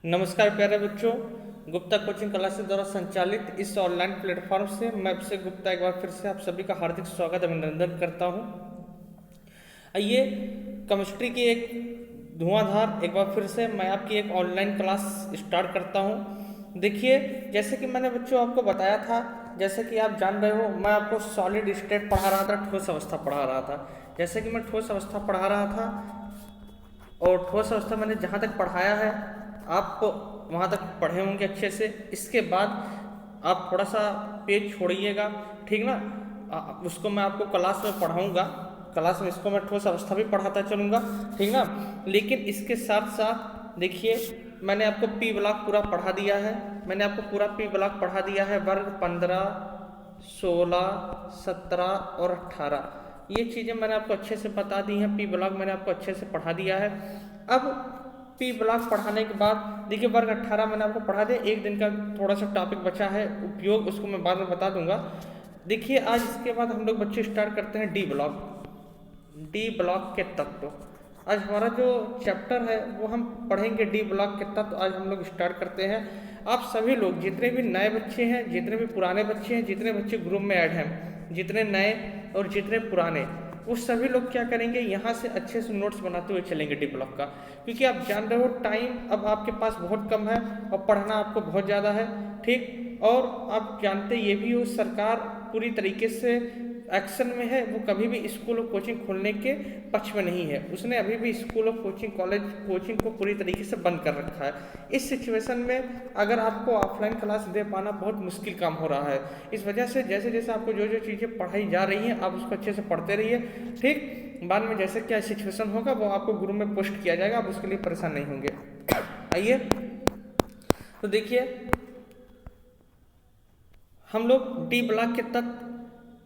नमस्कार प्यारे बच्चों। गुप्ता कोचिंग क्लासेस द्वारा संचालित इस ऑनलाइन प्लेटफॉर्म से मैं अभिषेक गुप्ता एक बार फिर से आप सभी का हार्दिक स्वागत अभिनंदन करता हूं। आइए, केमिस्ट्री की एक धुआंधार एक बार फिर से मैं आपकी एक ऑनलाइन क्लास स्टार्ट करता हूं। देखिए, जैसे कि मैंने बच्चों आपको बताया था, जैसे कि आप जान रहे हो, मैं आपको सॉलिड स्टेट पढ़ा रहा था, ठोस अवस्था पढ़ा रहा था। जैसे कि मैं ठोस अवस्था पढ़ा रहा था और ठोस अवस्था मैंने जहाँ तक पढ़ाया है आप वहाँ तक पढ़े होंगे अच्छे से। इसके बाद आप थोड़ा सा पेज छोड़िएगा, ठीक ना। उसको मैं आपको क्लास में पढ़ाऊँगा, क्लास में इसको मैं ठोस अवस्था भी पढ़ाता चलूँगा, ठीक ना। लेकिन इसके साथ साथ देखिए, मैंने आपको पी ब्लॉक पूरा पढ़ा दिया है। मैंने आपको पूरा पी ब्लॉक पढ़ा दिया है, वर्ग 15, 16, 17 और 18 ये चीज़ें मैंने आपको अच्छे से बता दी हैं। पी ब्लॉक मैंने आपको अच्छे से पढ़ा दिया है। अब पी ब्लॉक पढ़ाने के बाद देखिए, वर्ग 18 मैंने आपको पढ़ा दिया। एक दिन का थोड़ा सा टॉपिक बचा है उपयोग, उसको मैं बाद में बता दूंगा। देखिए, आज इसके बाद हम लोग बच्चे स्टार्ट करते हैं डी ब्लॉक। डी ब्लॉक के तत्व आज हमारा जो चैप्टर है वो हम पढ़ेंगे। डी ब्लॉक के तत्व आज हम लोग स्टार्ट करते हैं। आप सभी लोग, जितने भी नए बच्चे हैं, जितने भी पुराने बच्चे हैं, जितने बच्चे ग्रुप में ऐड हैं, जितने नए और जितने पुराने, वो सभी लोग क्या करेंगे, यहाँ से अच्छे से नोट्स बनाते हुए चलेंगे डी ब्लॉक का। क्योंकि आप जान रहे हो, टाइम अब आपके पास बहुत कम है और पढ़ना आपको बहुत ज़्यादा है, ठीक। और आप जानते ये भी हो, सरकार पूरी तरीके से एक्शन में है। वो कभी भी स्कूल और कोचिंग खोलने के पक्ष में नहीं है। उसने अभी भी स्कूल और कोचिंग, कॉलेज, कोचिंग को पूरी तरीके से बंद कर रखा है। इस सिचुएशन में अगर आपको ऑफलाइन क्लास दे पाना बहुत मुश्किल काम हो रहा है। इस वजह से जैसे जैसे आपको जो जो चीज़ें पढ़ाई जा रही हैं, आप उसको अच्छे से पढ़ते रहिए, ठीक। बाद में जैसे क्या सिचुएशन होगा वो आपको ग्रुप में पोस्ट किया जाएगा, आप उसके लिए परेशान नहीं होंगे। आइए, तो देखिए, हम लोग डी ब्लॉक के तत्व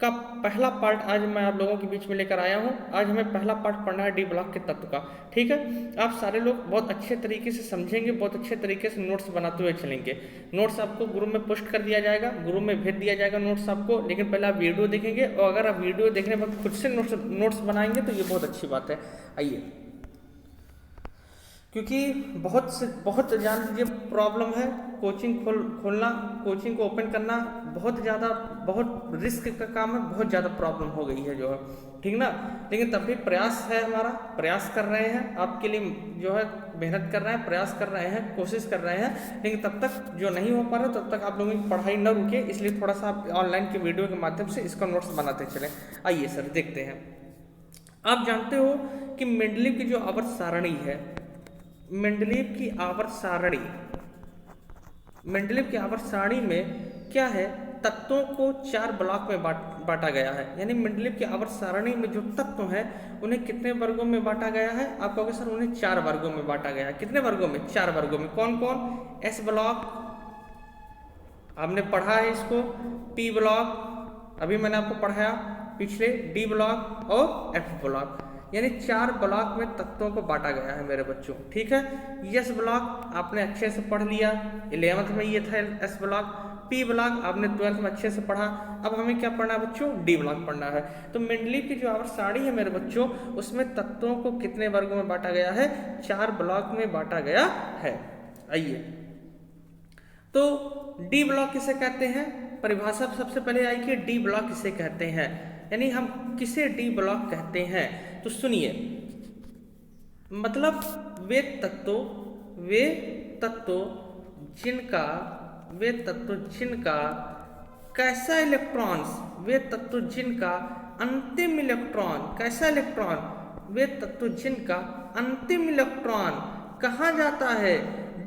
का पहला पार्ट आज मैं आप लोगों के बीच में लेकर आया हूं। आज हमें पहला पार्ट पढ़ना है डी ब्लॉक के तत्व का, ठीक है। आप सारे लोग बहुत अच्छे तरीके से समझेंगे, बहुत अच्छे तरीके से नोट्स बनाते हुए चलेंगे। नोट्स आपको ग्रुप में पोस्ट कर दिया जाएगा, ग्रुप में भेज दिया जाएगा नोट्स आपको। लेकिन पहले आप वीडियो देखेंगे, और अगर आप वीडियो देखने पर खुद से नोट्स बनाएंगे तो ये बहुत अच्छी बात है। आइए, क्योंकि बहुत जान लीजिए प्रॉब्लम है कोचिंग खोलना, कोचिंग को ओपन करना बहुत ज़्यादा, बहुत रिस्क का काम है, बहुत ज़्यादा प्रॉब्लम हो गई है जो है, ठीक ना। लेकिन तब भी प्रयास है हमारा, प्रयास कर रहे हैं आपके लिए, जो है मेहनत कर रहे हैं, प्रयास कर रहे हैं, कोशिश कर रहे हैं। लेकिन तब तक जो नहीं हो पा रहा, तब तक आप लोगों की पढ़ाई न रुके, इसलिए थोड़ा सा आप ऑनलाइन के वीडियो के माध्यम से इसका नोट्स बनाते चलें। आइए सर, देखते हैं। आप जानते हो कि मेंडलीव की जो आवर्त सारणी है, मेंडलीव की आवर्त सारणी, मेंडलीव की आवर्त सारणी में क्या है, तत्वों को 4 ब्लॉक में बांटा गया है। यानी मेंडलीव की आवर्त सारणी में जो तत्व हैं उन्हें कितने वर्गों में बांटा गया है? आप कहोगे सर उन्हें 4 वर्गों में बांटा गया है। कितने वर्गों में? 4 वर्गों में। कौन कौन? एस ब्लॉक, आपने पढ़ा है इसको। पी ब्लॉक अभी मैंने आपको पढ़ाया पिछले। डी ब्लॉक और एफ ब्लॉक, यानी 4 ब्लॉक में तत्वों को बांटा गया है मेरे बच्चों, ठीक है। एस ब्लॉक आपने अच्छे से पढ़ लिया, 11th में ये था एस ब्लॉक। पी ब्लॉक आपने 12th में अच्छे से पढ़ा। अब हमें क्या पढ़ना है बच्चों? डी ब्लॉक पढ़ना है। तो मेंडलीव की जो आवर्त सारणी है मेरे बच्चों, उसमें तत्वों को कितने वर्गों में बांटा गया है? 4 ब्लॉक में बांटा गया है। आइए, तो डी ब्लॉक किसे कहते हैं? परिभाषा सबसे पहले आई कि डी ब्लॉक किसे कहते हैं, यानी हम किसे डी ब्लॉक कहते हैं। तो सुनिए, मतलब वे तत्व जिनका कैसा इलेक्ट्रॉन्स, वे तत्व जिनका अंतिम इलेक्ट्रॉन, कैसा इलेक्ट्रॉन, वे तत्व जिनका अंतिम इलेक्ट्रॉन कहाँ जाता है?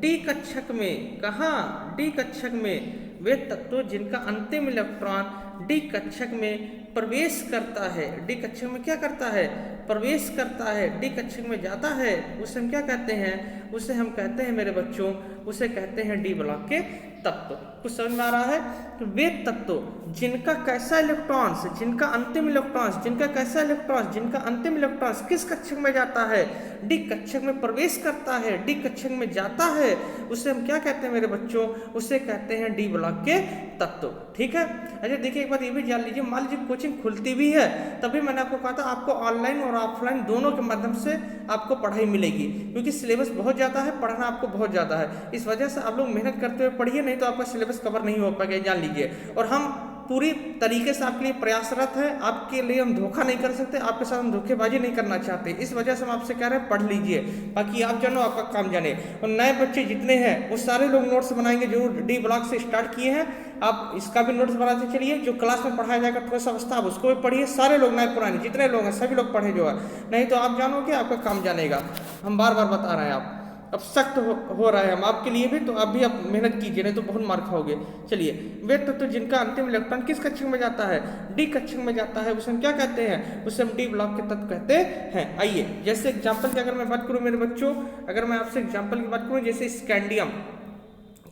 डी कक्षक में। कहाँ? डी कक्षक में। वे तत्व जिनका अंतिम इलेक्ट्रॉन डी कक्षक में प्रवेश करता है। डी कक्षक में क्या करता है? प्रवेश करता है, डी कक्षक में जाता है, उसे हम क्या कहते हैं? उसे हम कहते हैं मेरे बच्चों, उसे कहते हैं डी ब्लॉक के तत्व। कुछ समझ में आ रहा है? तो वे तत्व जिनका कैसा इलेक्ट्रॉन्स, जिनका अंतिम इलेक्ट्रॉन्स, जिनका कैसा इलेक्ट्रॉन्स, जिनका अंतिम इलेक्ट्रॉन्स किस कक्षक में जाता है? डी कक्षक में प्रवेश करता है, डी कक्षक में जाता है, उसे हम क्या कहते हैं मेरे बच्चों? उसे कहते हैं डी ब्लॉक के तत्व, ठीक है। अच्छा देखिए, एक बात ये भी जान लीजिए, मान लीजिए कोचिंग खुलती भी है तभी मैंने आपको कहा था आपको ऑनलाइन और ऑफलाइन दोनों के माध्यम से आपको पढ़ाई मिलेगी, क्योंकि सिलेबस बहुत ज़्यादा है, पढ़ना आपको बहुत ज़्यादा है। इस वजह से आप लोग मेहनत करते हुए पढ़िए, नहीं तो आपका सिलेबस कवर नहीं हो पाएगा, जान लीजिए। और हम पूरी तरीके से आपके लिए प्रयासरत है, आपके लिए हम धोखा नहीं कर सकते, आपके साथ हम धोखेबाजी नहीं करना चाहते। इस वजह से हम आपसे कह रहे हैं पढ़ लीजिए, बाकी आप जानो आपका काम जाने। और नए बच्चे जितने हैं वो सारे लोग नोट्स बनाएंगे, जो डी ब्लॉक से स्टार्ट किए हैं आप इसका भी नोट्स बनाते चलिए। जो क्लास में पढ़ाया जाएगा ठोस अवस्था, आप उसको भी पढ़िए। सारे लोग नए पुराने जितने लोग हैं सभी लोग पढ़े जो है, नहीं तो आप जानोगे आपका काम जानेगा। हम बार बार बता रहे हैं, आप अब सख्त हो रहा है हम आपके लिए भी, तो आप भी आप मेहनत कीजिए, नहीं तो बहुत मार खाओगे। चलिए, वे तत्व जिनका अंतिम इलेक्ट्रॉन किस कक्षक में जाता है? डी कक्षक में जाता है, उसे हम क्या कहते हैं? उसे हम डी ब्लॉक के तत्व कहते हैं। आइए, जैसे एग्जाम्पल की अगर मैं बात करूँ मेरे बच्चों, अगर मैं आपसे एग्जाम्पल की बात करूँ, जैसे स्कैंडियम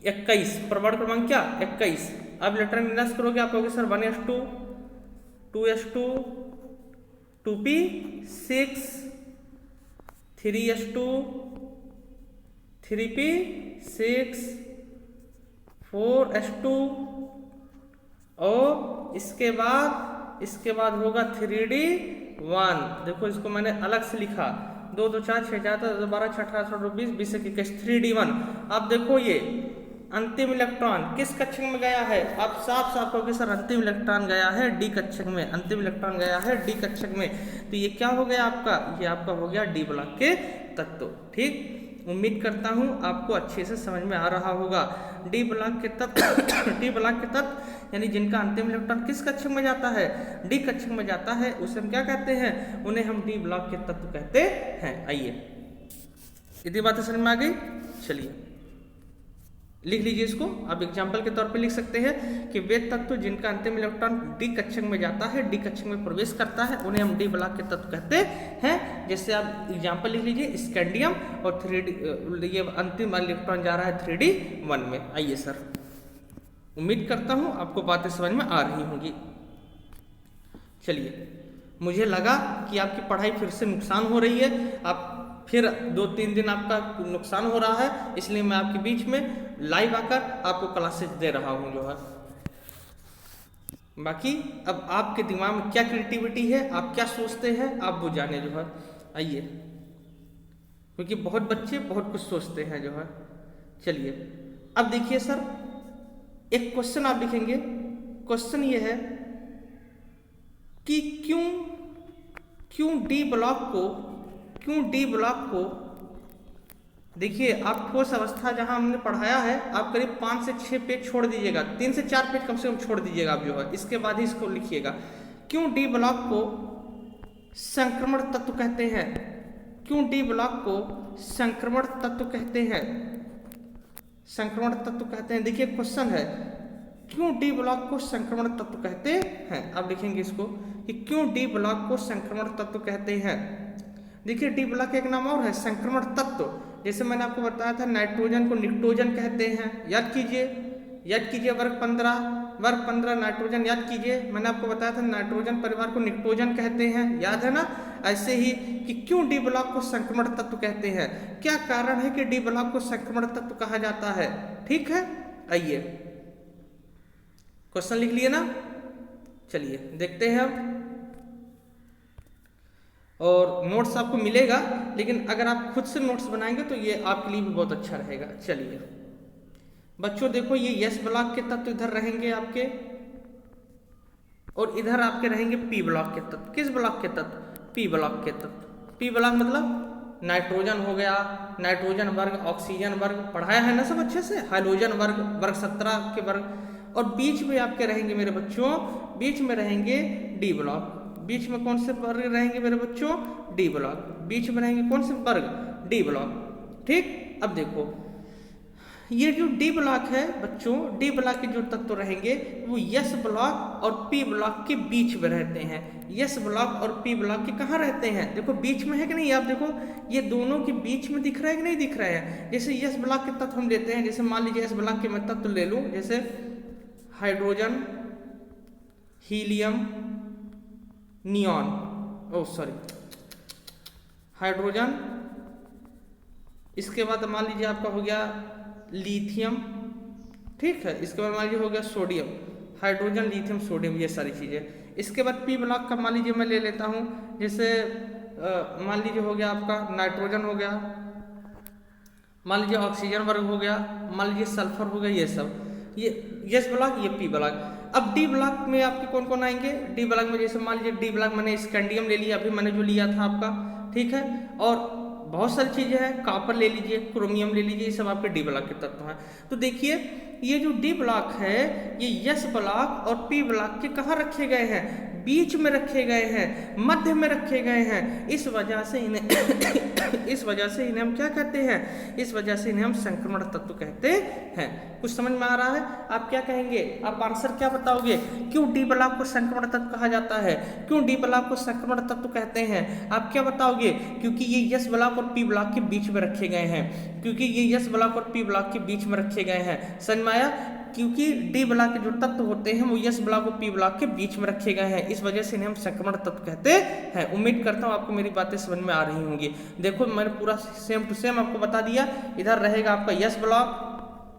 21 प्रमाण क्रमांक क्या 21, अब इलेक्ट्रॉन विन्यास करोगे आप कहोगे sir 1s2 2s2 2p6 3s2 3p6 4s2 और इसके बाद होगा 3d1। देखो इसको मैंने अलग से लिखा, 2 2 4 6 4 12 6 18 18 20 20 21 3d1। अब देखो ये अंतिम इलेक्ट्रॉन किस कक्षक में गया है? आप साफ साफ कहोगे सर अंतिम इलेक्ट्रॉन गया है डी कक्षक में, अंतिम इलेक्ट्रॉन गया है डी कक्षक में। तो ये क्या हो गया आपका? ये आपका हो गया डी ब्लॉक के तत्व। ठीक, उम्मीद करता हूँ आपको अच्छे से समझ में आ रहा होगा। डी ब्लॉक के तत्व डी ब्लॉक के तत्व यानी जिनका अंतिम इलेक्ट्रॉन किस कक्षक में जाता है? डी कक्षक में जाता है, उसे हम क्या कहते हैं? उन्हें हम डी ब्लॉक के तत्व कहते हैं। आइए, इतनी बातें समझ में आ गई। चलिए लिख लीजिए इसको, आप एग्जाम्पल के तौर पे लिख सकते हैं कि वे तत्व जिनका अंतिम इलेक्ट्रॉन डी कक्षक में जाता है, डी कक्षक में प्रवेश करता है, उन्हें हम डी ब्लॉक के तत्व कहते हैं। जैसे आप एग्जाम्पल लिख लीजिए, स्कैंडियम और 3d, ये अंतिम इलेक्ट्रॉन जा रहा है 3d1 में। आइए सर, उम्मीद करता हूँ आपको बातें समझ में आ रही होंगी। चलिए, मुझे लगा कि आपकी पढ़ाई फिर से नुकसान हो रही है, आप फिर 2-3 दिन आपका नुकसान हो रहा है, इसलिए मैं आपके बीच में लाइव आकर आपको क्लासेस दे रहा हूं जो है। बाकी अब आपके दिमाग में क्या क्रिएटिविटी है, आप क्या सोचते हैं, आप वो जाने जो है। आइए, क्योंकि बहुत बच्चे बहुत कुछ सोचते हैं जो है। चलिए, अब देखिए सर, एक क्वेश्चन आप लिखेंगे। क्वेश्चन ये है कि क्यों डी ब्लॉक को देखिए, आप ठोस अवस्था जहां हमने पढ़ाया है, आप करीब 5 से 6 पेज छोड़ दीजिएगा, 3 से 4 पेज कम से कम छोड़ दीजिएगा आप जो है, इसके बाद ही इसको लिखिएगा। क्यों डी ब्लॉक को संक्रमण तत्व कहते हैं? क्यों डी ब्लॉक को संक्रमण तत्व कहते हैं? संक्रमण तत्व कहते हैं। देखिए क्वेश्चन है, क्यों डी ब्लॉक को संक्रमण तत्व कहते हैं? आप लिखेंगे इसको कि क्यों डी ब्लॉक को संक्रमण तत्व कहते हैं। देखिए, डी ब्लॉक का एक नाम और है संक्रमण तत्व। जैसे मैंने आपको बताया था, नाइट्रोजन को निक्टोजन कहते हैं, याद कीजिए वर्ग 15 नाइट्रोजन याद कीजिए। मैंने आपको बताया था नाइट्रोजन परिवार को निक्टोजन कहते हैं, याद है ना। ऐसे ही कि क्यों डी ब्लॉक को संक्रमण तत्व कहते हैं, क्या कारण है कि डी ब्लॉक को संक्रमण तत्व कहा जाता है। ठीक है, आइए क्वेश्चन लिख लिए ना। चलिए देखते हैं अब, और नोट्स आपको मिलेगा, लेकिन अगर आप खुद से नोट्स बनाएंगे तो ये आपके लिए भी बहुत अच्छा रहेगा। चलिए बच्चों, देखो ये यस ब्लॉक के तत्व इधर रहेंगे आपके, और इधर आपके रहेंगे पी ब्लॉक के तत्व। किस ब्लॉक के तत्व? पी ब्लॉक के तत्व। पी ब्लॉक मतलब नाइट्रोजन हो गया, नाइट्रोजन वर्ग, ऑक्सीजन वर्ग, पढ़ाया है ना सब अच्छे से, हाइड्रोजन वर्ग, वर्ग 17 के वर्ग। और बीच में आपके रहेंगे मेरे बच्चों, बीच में रहेंगे डी ब्लॉक। बीच में कौन से वर्ग रहेंगे मेरे बच्चों? D block. बीच में रहेंगे कौन से वर्ग? D block. ठीक, अब देखो ये जो डी ब्लॉक है बच्चों, डी ब्लॉक के जो तत्व रहेंगे वो यस ब्लॉक और पी ब्लॉक के बीच में रहते हैं। यस ब्लॉक और पी ब्लॉक के कहाँ रहते हैं? देखो बीच में है कि नहीं, आप देखो ये दोनों के बीच में दिख रहा है कि नहीं दिख रहा है। जैसे यस ब्लॉक के तत्व हम लेते हैं, जैसे मान लीजिए यस ब्लॉक के मैं तत्व ले लूँ, जैसे हाइड्रोजन, हीलियम, नियॉन, हाइड्रोजन, इसके बाद मान लीजिए आपका हो गया लिथियम, ठीक है, इसके बाद मान लीजिए हो गया सोडियम, हाइड्रोजन, लिथियम, सोडियम, ये सारी चीज़ें। इसके बाद पी ब्लॉक का मान लीजिए मैं ले लेता हूँ, जैसे मान लीजिए हो गया आपका नाइट्रोजन हो गया, मान लीजिए ऑक्सीजन वर्ग हो गया, मान लीजिए सल्फर हो गया, ये सब, ये एस ब्लॉक, ये पी ब्लॉक। अब डी ब्लॉक में आपके कौन कौन आएंगे? डी ब्लॉक में जैसे मान लीजिए डी ब्लॉक मैंने स्कैंडियम ले लिया, अभी मैंने जो लिया था आपका, ठीक है, और बहुत सारी चीज़ें हैं, कॉपर ले लीजिए, क्रोमियम ले लीजिए, ये सब आपके डी ब्लॉक के तत्व हैं। तो देखिए ये जो डी ब्लॉक है ये एस ब्लॉक और पी ब्लॉक के कहाँ रखे गए हैं? बीच में रखे गए हैं, मध्य में रखे गए हैं। इस वजह से इन्हें हम क्या कहते हैं? इस वजह से इन्हें हम संक्रमण तत्व कहते हैं। कुछ समझ में आ रहा है? आप क्या कहेंगे? आप आंसर क्या बताओगे? क्यों डी ब्लॉक को संक्रमण तत्व कहा जाता है? क्यों डी ब्लॉक को संक्रमण तत्व कहते हैं? आप क्या बताओगे? क्योंकि ये एस ब्लॉक और पी ब्लॉक के बीच में रखे गए हैं, क्योंकि ये एस ब्लॉक और पी ब्लॉक के बीच में रखे गए हैं। समझ में आया? क्योंकि डी ब्लॉक के जो तत्व होते हैं वो एस ब्लॉक और पी ब्लॉक के बीच में रखे गए हैं, इस वजह से इन्हें हम संक्रमण तत्व कहते हैं। उम्मीद करता हूँ आपको मेरी बातें समझ में आ रही होंगी। देखो मैंने पूरा सेम टू सेम आपको बता दिया। इधर रहेगा आपका एस ब्लॉक,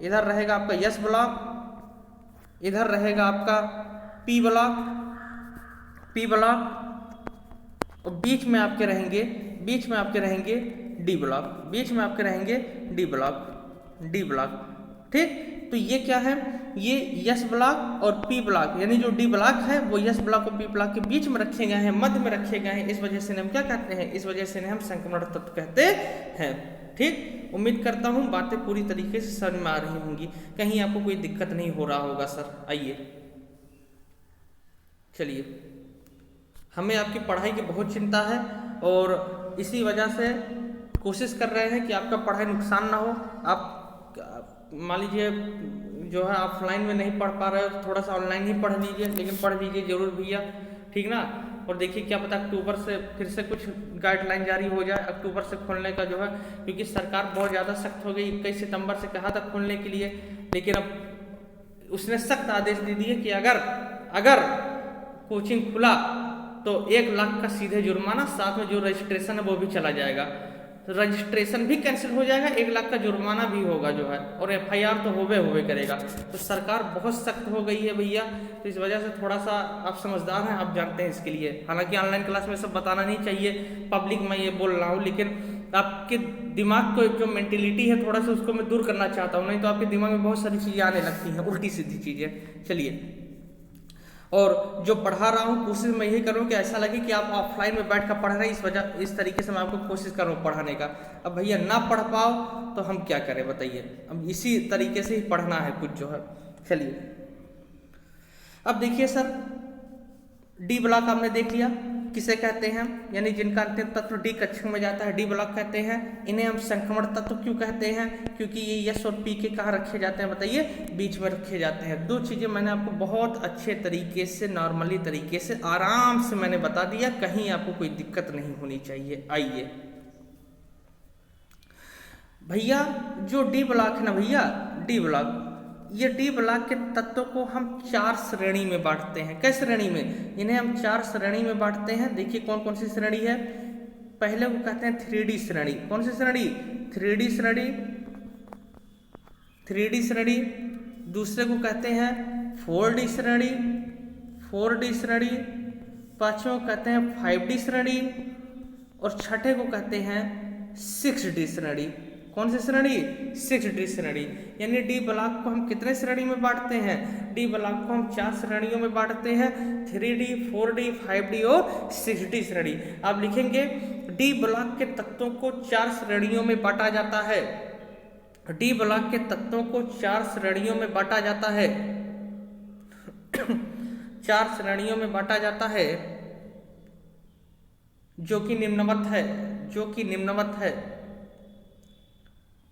इधर रहेगा आपका एस ब्लॉक, इधर रहेगा आपका पी ब्लॉक, और बीच में आपके रहेंगे डी ब्लॉक, बीच में आपके रहेंगे डी ब्लॉक। ठीक, तो ये क्या है? ये एस ब्लॉक और पी ब्लॉक, यानी जो डी ब्लॉक है वो एस ब्लॉक और पी ब्लॉक के बीच में रखे गए हैं, मध्य में रखे गए हैं। इस वजह से हम क्या कहते हैं? इस वजह से हम संक्रमण तत्व कहते हैं। ठीक, उम्मीद करता हूँ बातें पूरी तरीके से समझ में आ रही होंगी, कहीं आपको कोई दिक्कत नहीं हो रहा होगा। सर आइए, चलिए, हमें आपकी पढ़ाई की बहुत चिंता है और इसी वजह से कोशिश कर रहे हैं कि आपका पढ़ाई नुकसान ना हो। आप मान लीजिए जो है ऑफलाइन में नहीं पढ़ पा रहे हो तो थोड़ा सा ऑनलाइन ही पढ़ लीजिए, लेकिन पढ़ लीजिए जरूर भैया, ठीक ना। और देखिए क्या पता अक्टूबर से फिर से कुछ गाइडलाइन जारी हो जाए, अक्टूबर से खोलने का जो है, क्योंकि सरकार बहुत ज़्यादा सख्त हो गई। 21 सितंबर से कहा था खोलने के लिए, लेकिन अब उसने सख्त आदेश दे दिए कि अगर कोचिंग खुला तो 1 लाख का सीधे जुर्माना, साथ में जो रजिस्ट्रेशन है वो भी चला जाएगा, रजिस्ट्रेशन भी कैंसिल हो जाएगा, 1 लाख का जुर्माना भी होगा जो है, और FIR तो होवे करेगा। तो सरकार बहुत सख्त हो गई है भैया, तो इस वजह से थोड़ा सा आप समझदार हैं, आप जानते हैं इसके लिए। हालांकि ऑनलाइन क्लास में सब बताना नहीं चाहिए, पब्लिक में ये बोल रहा हूँ, लेकिन आपके दिमाग को जो मेंटेलिटी है थोड़ा सा उसको मैं दूर करना चाहता हूँ, नहीं तो आपके दिमाग में बहुत सारी चीज़ें आने लगती हैं, उल्टी सीधी चीज़ें। चलिए, और जो पढ़ा रहा हूँ कोशिश मैं यही करूँ कि ऐसा लगे कि आप ऑफलाइन में बैठ कर पढ़ रहे हैं, इस तरीके से मैं आपको कोशिश कर रहा हूँ पढ़ाने का। अब भैया ना पढ़ पाओ तो हम क्या करें बताइए? अब इसी तरीके से ही पढ़ना है कुछ जो है। चलिए, अब देखिए सर, डी ब्लॉक आपने देख लिया किसे कहते हैं, यानी जिनका अंतिम तत्व डी कक्षक में जाता है डी ब्लॉक कहते हैं। इन्हें हम संक्रमण तत्व क्यों कहते हैं? क्योंकि ये एस और पी के कहाँ रखे जाते हैं बताइए? बीच में रखे जाते हैं। 2 चीजें मैंने आपको बहुत अच्छे तरीके से, नॉर्मली तरीके से, आराम से मैंने बता दिया, कहीं आपको कोई दिक्कत नहीं होनी चाहिए। आइए भैया, जो डी ब्लॉक है ना भैया, डी ब्लॉक, ये डी ब्लॉक के तत्वों को हम 4 श्रेणी में बांटते हैं। किस श्रेणी में? इन्हें हम 4 श्रेणी में बांटते हैं। देखिए कौन कौन सी श्रेणी है। पहले को कहते हैं 3D श्रेणी। कौन सी श्रेणी? 3D श्रेणी, 3D श्रेणी। दूसरे को कहते हैं 4D श्रेणी, 4D श्रेणी। पांचवें को कहते हैं 5D श्रेणी, और छठे को कहते हैं 6D श्रेणी। कौन सी श्रेणी? 6D श्रेणी। यानी डी ब्लॉक को हम कितने श्रेणी में बांटते हैं? डी ब्लॉक को हम 4 श्रेणियों में बांटते हैं, 3D, 4D, 5D और 6D श्रेणी। आप लिखेंगे डी ब्लॉक के तत्वों को 4 श्रेणियों में बांटा जाता है। डी ब्लॉक के तत्वों को 4 श्रेणियों में बांटा जाता है। 4 श्रेणियों में बांटा जाता है, जो कि निम्नवत है।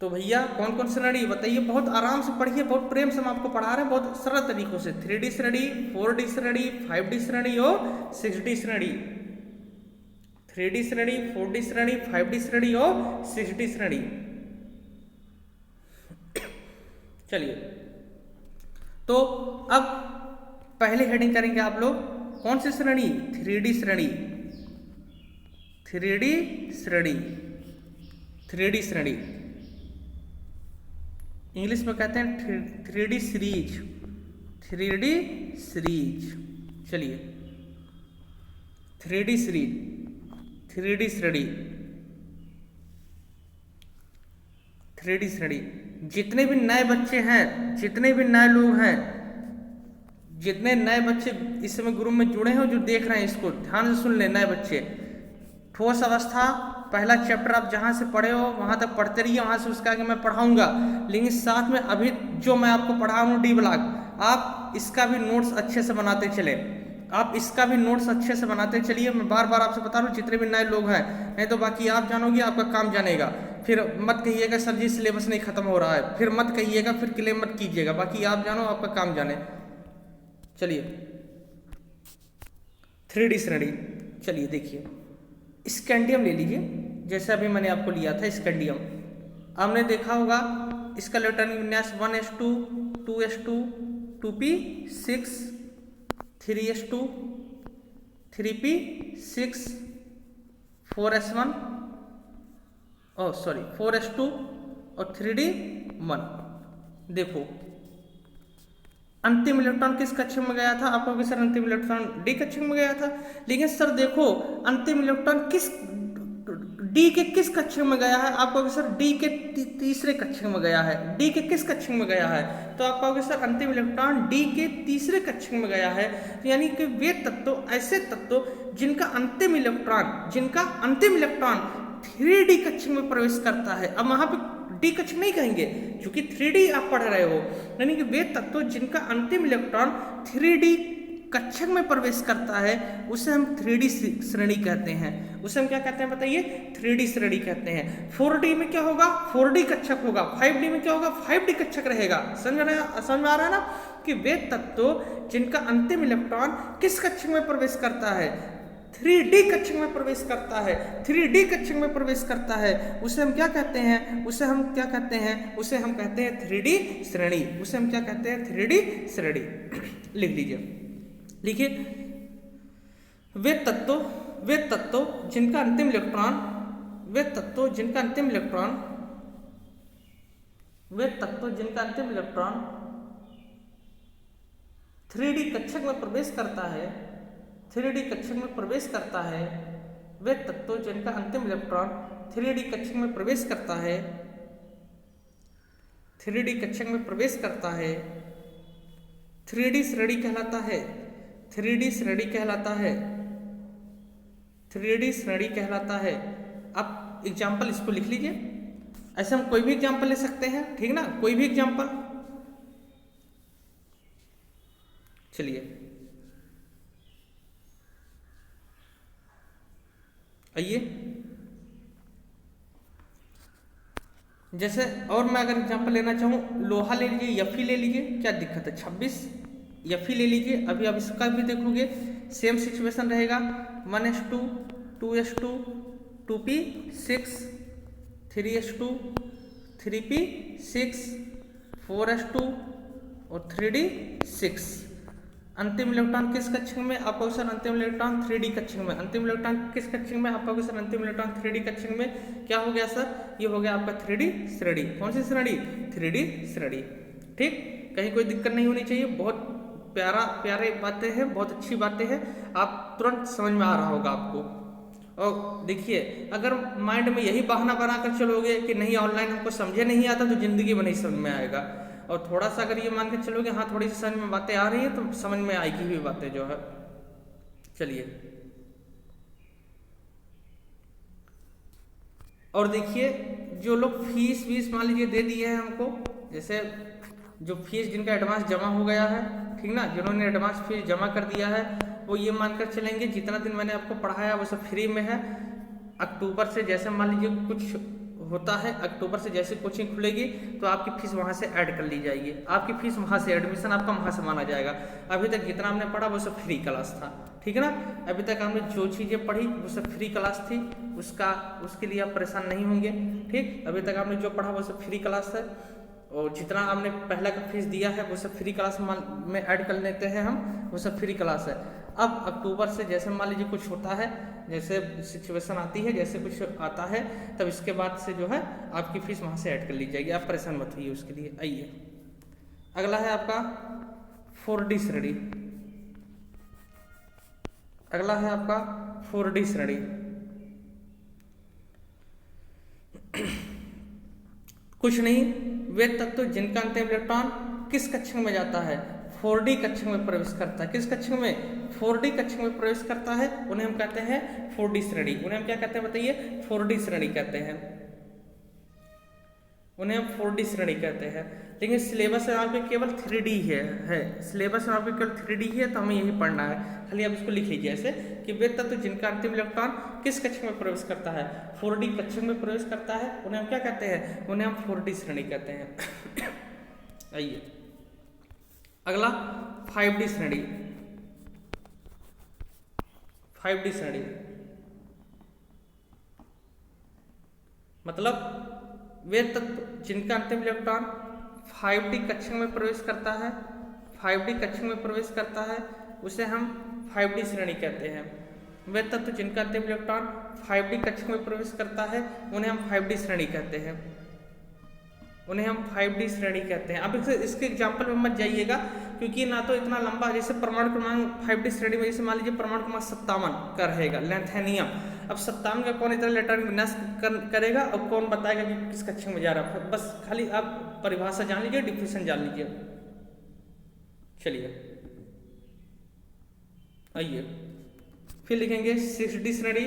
तो भैया कौन कौन श्रेणी बताइए? बहुत आराम से पढ़िए, बहुत प्रेम से हम आपको पढ़ा रहे हैं, बहुत सरल तरीकों से। 3D श्रेणी, 4D श्रेणी, 5D श्रेणी और 6D श्रेणी। 3D श्रेणी, 4D श्रेणी, 5D श्रेणी और 6D श्रेणी। चलिए, तो अब पहले हेडिंग करेंगे आप लोग कौन सी श्रेणी? 3D श्रेणी। 3D श्रेणी, 3D श्रेणी इंग्लिश में कहते हैं 3D सीरीज। 3D सीरीज, चलिए 3D सीरीज, 3D श्रेणी, 3D श्रेणी। जितने भी नए बच्चे हैं, जितने भी नए लोग हैं, जितने नए बच्चे इस समय ग्रुप में जुड़े हैं जो देख रहे हैं, इसको ध्यान से सुन ले। नए बच्चे, ठोस अवस्था पहला चैप्टर आप जहाँ से पढ़े हो वहाँ तक पढ़ते रहिए, वहाँ से उसका आगे मैं पढ़ाऊंगा। लेकिन साथ में अभी जो मैं आपको पढ़ा हूँ डी ब्लॉक, आप इसका भी नोट्स अच्छे से बनाते चले, आप इसका भी नोट्स अच्छे से बनाते चलिए। मैं बार बार आपसे बता रहा हूँ, जितने भी नए लोग हैं, नहीं तो बाकी आप जानोगे, आपका काम जानेगा। फिर मत कहिएगा सर जी सिलेबस नहीं खत्म हो रहा है, फिर मत कहिएगा, फिर क्लेम मत कीजिएगा। बाकी आप जानो, आपका काम जाने। चलिए 3D श्रेणी, चलिए देखिए स्कैंडियम ले लीजिए, जैसे अभी मैंने आपको लिया था स्कैंडियम। आपने देखा होगा इसका इलेक्ट्रॉनिक विन्यास 1s2 2s2 2p6 3s2 3p6 4s1 4s2 और 3d1। देखो अंतिम इलेक्ट्रॉन किस कक्षक में गया था? आपको सर अंतिम इलेक्ट्रॉन डी कक्षक में गया था, लेकिन सर देखो अंतिम इलेक्ट्रॉन किस डी के किस कक्षक में गया है? आपको सर डी के तीसरे कक्षक में गया है। डी के किस कक्षक में गया है? तो आप कहोगे सर अंतिम इलेक्ट्रॉन डी के तीसरे कक्षक में गया है। तो यानी कि वे तत्व, ऐसे तत्व जिनका अंतिम इलेक्ट्रॉन 3D कक्षक में प्रवेश करता है। अब वहां पे डी कक्षक नहीं कहेंगे क्योंकि 3D आप पढ़ रहे हो, यानी कि वे तत्व जिनका अंतिम इलेक्ट्रॉन 3D कक्षक में प्रवेश करता है उसे हम 3D श्रेणी कहते हैं। उसे हम क्या कहते हैं बताइए? 3D श्रेणी कहते हैं। 4D में क्या होगा? 4D कक्षक होगा। 5D में क्या होगा? 5D कक्षक रहेगा। समझ में आ रहा है ना कि वे तत्व जिनका अंतिम इलेक्ट्रॉन किस कक्षक में प्रवेश करता है? 3D कक्षक में प्रवेश करता है। 3D कक्षक में प्रवेश करता है उसे हम क्या कहते हैं? उसे हम कहते हैं 3D श्रेणी। उसे हम क्या कहते हैं? 3D श्रेणी। लिख लीजिए, लिखिए वे तत्व जिनका अंतिम इलेक्ट्रॉन 3D कक्षक में प्रवेश करता है, 3D कक्षक में प्रवेश करता है। वे तत्व जिनका अंतिम इलेक्ट्रॉन 3D कक्षक में प्रवेश करता है, 3D कक्षक में प्रवेश करता है, 3D श्रेणी कहलाता है। 3D श्रेणी कहलाता है। 3D श्रेणी कहलाता है। आप एग्जाम्पल इसको लिख लीजिए। ऐसे हम कोई भी एग्जाम्पल ले सकते हैं, ठीक ना? कोई भी एग्जाम्पल। चलिए आइए, जैसे और मैं अगर एग्जाम्पल लेना चाहूँ, लोहा ले लीजिए, Fe ले लीजिए, क्या दिक्कत है? 26 Fe ले लीजिए। अभी आप इसका भी देखोगे सेम सिचुएशन रहेगा। 1s2 2s2 2p6 3s2 3p6 4s2 और 3d6। अंतिम इलेक्ट्रॉन किस कक्षक में? आपका सर अंतिम इलेक्ट्रॉन 3D कक्षक में। अंतिम इलेक्ट्रॉन किस कक्षक में? आपका सर अंतिम इलेक्ट्रॉन 3D कक्षक में। क्या हो गया सर? ये हो गया आपका 3D श्रेणी। कौन सी श्रेणी? 3D श्रेणी। ठीक, कहीं कोई दिक्कत नहीं होनी चाहिए। बहुत प्यारे बातें हैं, बहुत अच्छी बातें हैं, आप तुरंत समझ में आ रहा होगा आपको। और देखिए अगर माइंड में यही बहाना बनाकर चलोगे कि नहीं ऑनलाइन हमको समझे नहीं आता, तो जिंदगी में नहीं समझ में आएगा। और थोड़ा सा अगर ये मान के चलोगे हाँ थोड़ी सी समझ में बातें आ रही है, तो समझ में आएगी भी बातें जो है। चलिए और देखिए जो लोग फीस मान लीजिए दे दिए हैं हमको, जैसे जो फीस जिनका एडवांस जमा हो गया है, ठीक ना, जिन्होंने एडवांस फीस जमा कर दिया है वो ये मानकर चलेंगे जितना दिन मैंने आपको पढ़ाया वो सब फ्री में है। अक्टूबर से जैसे मान लीजिए कुछ होता है, अक्टूबर से जैसे कोचिंग खुलेगी तो आपकी फीस वहाँ से ऐड कर ली जाएगी। आपकी फीस वहाँ से, एडमिशन आपका वहाँ से माना जाएगा। अभी तक जितना हमने पढ़ा वो सब फ्री क्लास था, ठीक है ना। अभी तक हमने जो चीज़ें पढ़ी वो सब फ्री क्लास थी, उसके लिए आप परेशान नहीं होंगे। ठीक, अभी तक आपने जो पढ़ा वो सब फ्री क्लास है, और जितना आपने पहला का फीस दिया है वो सब फ्री क्लास में ऐड कर लेते हैं हम, वो सब फ्री क्लास है। अब अक्टूबर से जैसे मान लीजिए कुछ होता है, जैसे सिचुएशन आती है, जैसे कुछ आता है, तब इसके बाद से जो है आपकी फीस वहाँ से ऐड कर ली जाएगी। आप परेशान मत होइए उसके लिए। आइए अगला है आपका 4D श्रेणी। अगला है आपका 4D श्रेणी। कुछ नहीं, वे तत्व जिनका अंतिम इलेक्ट्रॉन किस कक्षक में जाता है? 4D कक्षक में प्रवेश करता है। किस कक्षक में? 4D कक्षक में प्रवेश करता है, उन्हें हम कहते हैं 4D श्रेणी। उन्हें हम क्या कहते हैं बताइए? 4D श्रेणी कहते हैं। उन्हें हम 4D श्रेणी कहते हैं। लेकिन सिलेबस में आपके केवल 3D है। सिलेबस में आपके केवल 3D है, तो हमें यही पढ़ना है। खाली आप इसको लिख लीजिए ऐसे कि वे तत्व जिनका अंतिम इलेक्ट्रॉन किस कक्षक में प्रवेश करता है? 4D कक्षक में प्रवेश करता है, उन्हें हम क्या कहते हैं? उन्हें हम 4D श्रेणी कहते हैं। आइए अगला 5D श्रेणी। 5D श्रेणी मतलब वे तत्व जिनका अंतिम इलेक्ट्रॉन 5D कक्षक में प्रवेश करता है, 5D कक्षक में प्रवेश करता है, उसे हम 5D श्रेणी कहते हैं। वे तत्व जिनका अंतिम इलेक्ट्रॉन 5D कक्षक में प्रवेश करता है, उन्हें हम 5D श्रेणी कहते हैं। उन्हें हम 5D श्रेणी कहते हैं। अब इसके एग्जाम्पल में मत जाइएगा, क्योंकि ना तो इतना लंबा, जैसे परमाणु क्रमांक 5D श्रेणी में जैसे मान लीजिए परमाणु क्रमांक 57 का रहेगा, लैंथेनियम। अब 57 का कौन इतना इलेक्ट्रॉन विन्यास करेगा और कौन बताएगा कि किस कक्षक में जा रहा है? बस खाली आप परिभाषा जान लीजिए, डिफिनेशन जान लीजिए। चलिए आइए फिर लिखेंगे 6D श्रेणी,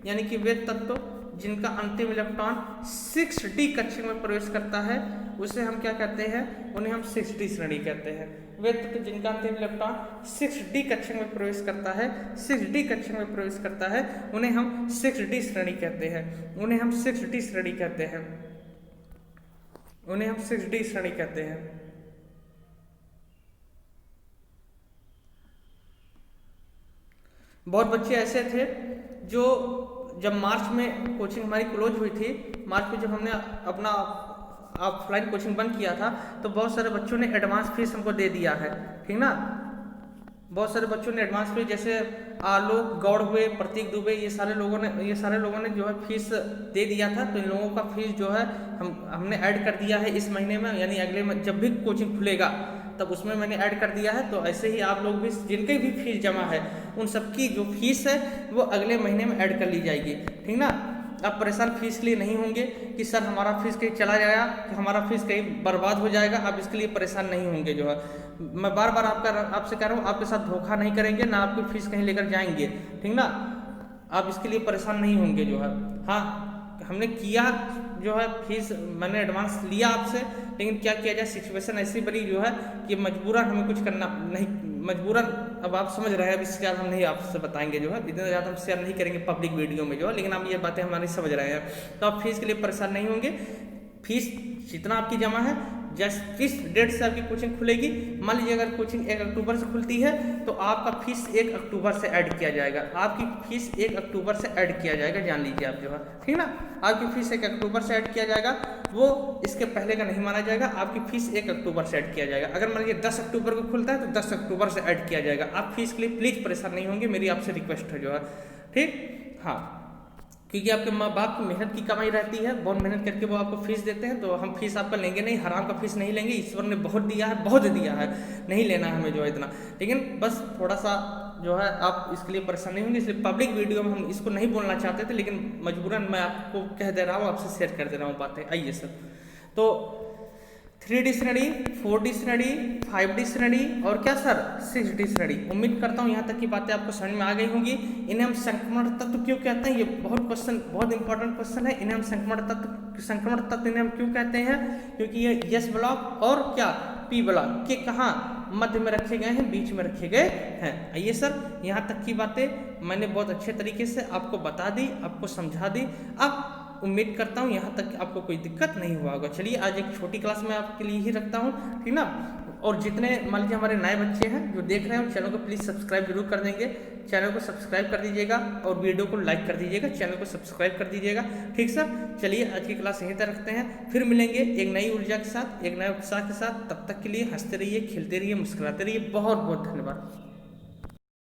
यानी कि वे तत्व जिनका अंतिम इलेक्ट्रॉन 6D कक्षक में प्रवेश करता है, उसे हम क्या कहते हैं? उन्हें हम 6D श्रेणी कहते हैं। वे तत्व जिनका अंतिम इलेक्ट्रॉन 6D कक्षक में प्रवेश करता है, 6D कक्षक में प्रवेश करता है, उन्हें हम 6D श्रेणी कहते हैं। उन्हें हम 6D श्रेणी कहते हैं। उन्हें हम 6D श्रेणी कहते हैं। बहुत बच्चे ऐसे थे जो जब मार्च में कोचिंग हमारी क्लोज हुई थी, मार्च में जब हमने अपना ऑफलाइन कोचिंग बंद किया था, तो बहुत सारे बच्चों ने एडवांस फीस हमको दे दिया है, ठीक ना। बहुत सारे बच्चों ने एडवांस फीस, जैसे आलोक गौड़ हुए, प्रतीक दुबे, ये सारे लोगों ने जो है फीस दे दिया था। तो इन लोगों का फीस जो है हमने ऐड कर दिया है इस महीने में, यानी अगले में जब भी कोचिंग खुलेगा तब उसमें मैंने ऐड कर दिया है। तो ऐसे ही आप लोग भी जिनके भी फीस जमा है, उन सबकी जो फीस है वो अगले महीने में ऐड कर ली जाएगी, ठीक ना। आप परेशान फीस के लिए नहीं होंगे कि सर हमारा फीस कहीं चला जाएगा, कि हमारा फीस कहीं बर्बाद हो जाएगा। आप इसके लिए परेशान नहीं होंगे। जो है मैं बार बार आपसे कह रहा हूँ, आपके साथ धोखा नहीं करेंगे, ना आपकी फीस कहीं लेकर जाएंगे, ठीक ना। आप इसके लिए परेशान नहीं होंगे। जो है हाँ, हमने किया जो है फीस मैंने एडवांस लिया आपसे, लेकिन क्या किया जाए, सिचुएशन ऐसी बनी जो है कि मजबूरन हमें कुछ करना नहीं, मजबूरन। अब आप समझ रहे हैं, अब इससे ज़्यादा हम नहीं आपसे बताएंगे, जो है इतना ज़्यादा हम शेयर नहीं करेंगे पब्लिक वीडियो में, जो है। लेकिन आप ये बातें हमारी समझ रहे हैं, तो आप फीस के लिए परेशान नहीं होंगे। फीस जितना आपकी जमा है, जैसे किस डेट से आपकी कोचिंग खुलेगी, मान लीजिए अगर कोचिंग 1 अक्टूबर से खुलती है, तो आपका फीस 1 अक्टूबर से ऐड किया जाएगा। आपकी फीस 1 अक्टूबर से ऐड किया जाएगा, जान लीजिए आप, जो है ठीक ना। आपकी फीस 1 अक्टूबर से ऐड किया जाएगा, वो इसके पहले का नहीं माना जाएगा। आपकी फीस 1 अक्टूबर से ऐड किया जाएगा। अगर मान लीजिए 10 अक्टूबर को खुलता है, तो 10 अक्टूबर से ऐड किया जाएगा। आप फीस के लिए प्लीज़ परेशान नहीं होंगे, मेरी आपसे रिक्वेस्ट है, जो है ठीक। हाँ, क्योंकि आपके माँ बाप की मेहनत की कमाई रहती है, बहुत मेहनत करके वो आपको फीस देते हैं, तो हम फीस आपका लेंगे नहीं, हराम का फीस नहीं लेंगे। ईश्वर ने बहुत दिया है, बहुत दिया है, नहीं लेना है हमें जो है इतना। लेकिन बस थोड़ा सा जो है आप इसके लिए परेशान नहीं होंगे, इसलिए पब्लिक वीडियो में हम इसको नहीं बोलना चाहते थे, लेकिन मजबूरन मैं आपको कह दे रहा हूँ, आपसे शेयर कर दे रहा हूँ बातें। आइए सर, तो 3D श्रेणी, 4D श्रेणी, 5D श्रेणी और क्या सर 6D श्रेणी। उम्मीद करता हूँ यहाँ तक की बातें आपको समझ में आ गई होंगी। इन्हें हम संक्रमण तत्व क्यों कहते हैं, ये बहुत इंपॉर्टेंट क्वेश्चन है। इन्हें हम संक्रमण तत्व इन्हें हम क्यों कहते हैं, क्योंकि ये S ब्लॉक और क्या P ब्लॉक के कहाँ मध्य में रखे गए हैं, बीच में रखे गए हैं। आइए सर, यहाँ तक की बातें मैंने बहुत अच्छे तरीके से आपको बता दी, आपको समझा दी। अब उम्मीद करता हूँ यहाँ तक आपको कोई दिक्कत नहीं हुआ होगा। चलिए आज एक छोटी क्लास में आपके लिए ही रखता हूँ, ठीक ना। और जितने मान लीजिए हमारे नए बच्चे हैं जो देख रहे हैं, चैनल को प्लीज़ सब्सक्राइब जरूर कर देंगे। चैनल को सब्सक्राइब कर दीजिएगा और वीडियो को लाइक कर दीजिएगा, चैनल को सब्सक्राइब कर दीजिएगा, ठीक सर। चलिए आज की क्लास यहीं तक रखते हैं, फिर मिलेंगे एक नई ऊर्जा के साथ, एक नए उत्साह के साथ। तब तक के लिए हंसते रहिए, खेलते रहिए, मुस्कुराते रहिए। बहुत बहुत धन्यवाद।